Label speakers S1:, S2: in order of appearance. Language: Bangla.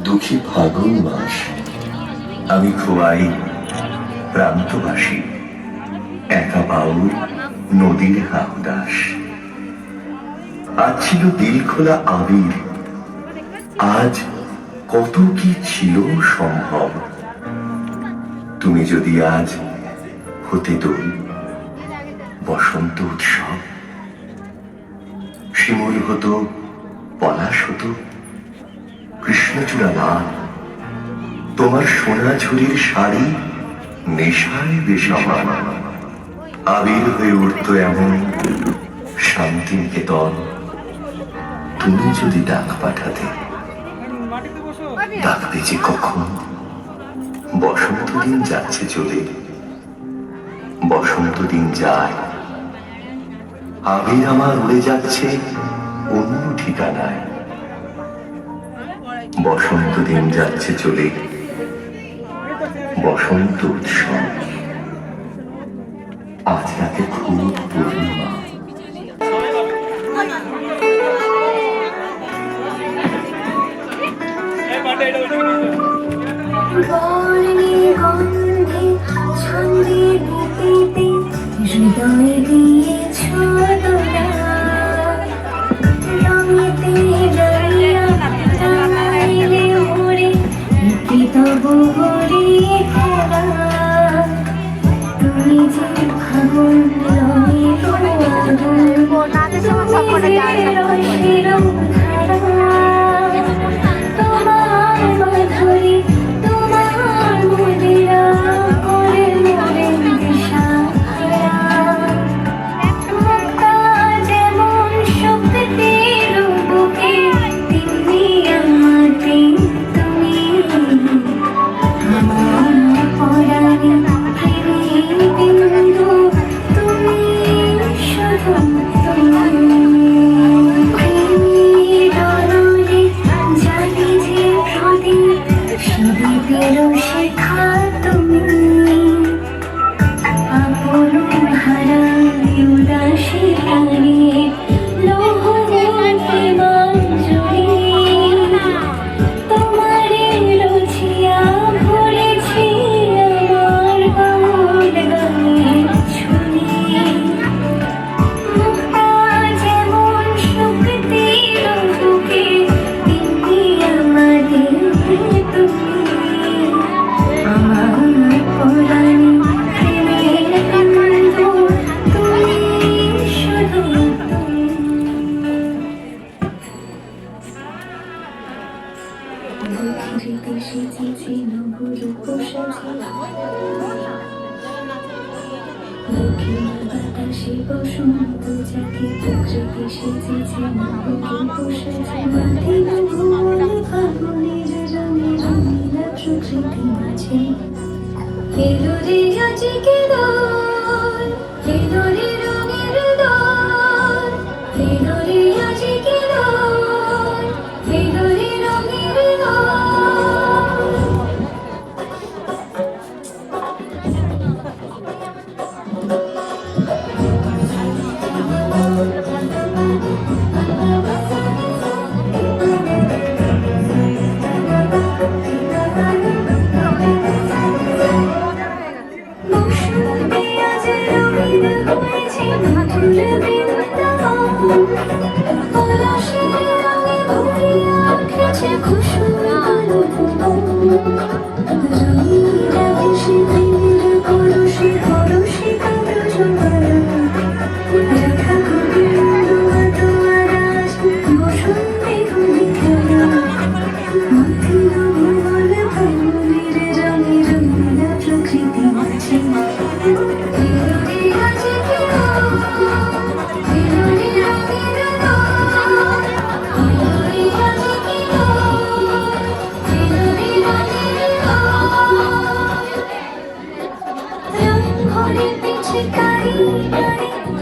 S1: দুঃখী ফাগুন মাস, আমি খোয়াই প্রান্তবাসী, একা বাউল নদীর হাহুদাস। আজ ছিল দিল খোলা আবির, আজ কত কি ছিল সম্ভব। তুমি যদি আজ হতে দোল বসন্ত উৎসব, শিমুল হতো, পলাশ হতো, কৃষ্ণচূড়া লাল, তোমার সোনা ঝুরির শাড়ি নেশায় বেসমান। আবির হয়ে উঠত এমন শান্তিনিকেতন, তুমি যদি ডাক পাঠাতে। ডাকবে যে কখন? বসন্ত দিন যাচ্ছে চলে, বসন্ত দিন যায়, আবির আমার উড়ে যাচ্ছে অন্য ঠিকানায়। বসন্ত দিন যাচ্ছে চলে, বসন্ত উৎসব, আজ রাতে খুব পূর্ণিমা।
S2: হৃদয় দিয়েছ তোরা, রঙেতে লইয়া তাইলে ওরে একে তবু হরিয়ে খেলা। তুমি যে ফাগুন রঙের আগুন, তুমি যে রসের ধারা, তোমার মাধুরী তোমার মদিরা করে মরে দিশা। শেখা তুমি আপন হারাই উদাসী হারিয়ে লোহমন্ত্রী মঞ্জুরি, তোমারে রুচিয়া ভরেছি আমার বাউল গানের ছুরি। মুক্তা যেমন শক্তির বুকে, তেমনি আমাদের তুমি। আমার পরাণে প্রেমের আনন্দ, তুমি শুধু তুমি। দুঃখের দেশে চেয়েছিল গুরুপ সাজে, দক্ষিণ বাতাসে বসন্ত যাকে প্রকৃতি সেজেছে নাবিকে সাজে। মাদিন ভুবন ফাগুনের রঙে রঙিলা প্রকৃতি মাঝে, এলো রে আজকে দোল, এলো রে রঙের দোল, এলো রে আজকে দোল, এলো রে রঙের দোল। মৌসুমে আজ রঙিন হয়েছে মধুর বৃন্দাবন, পলাশের রঙে ভরিয়া উঠেছে খুশবু।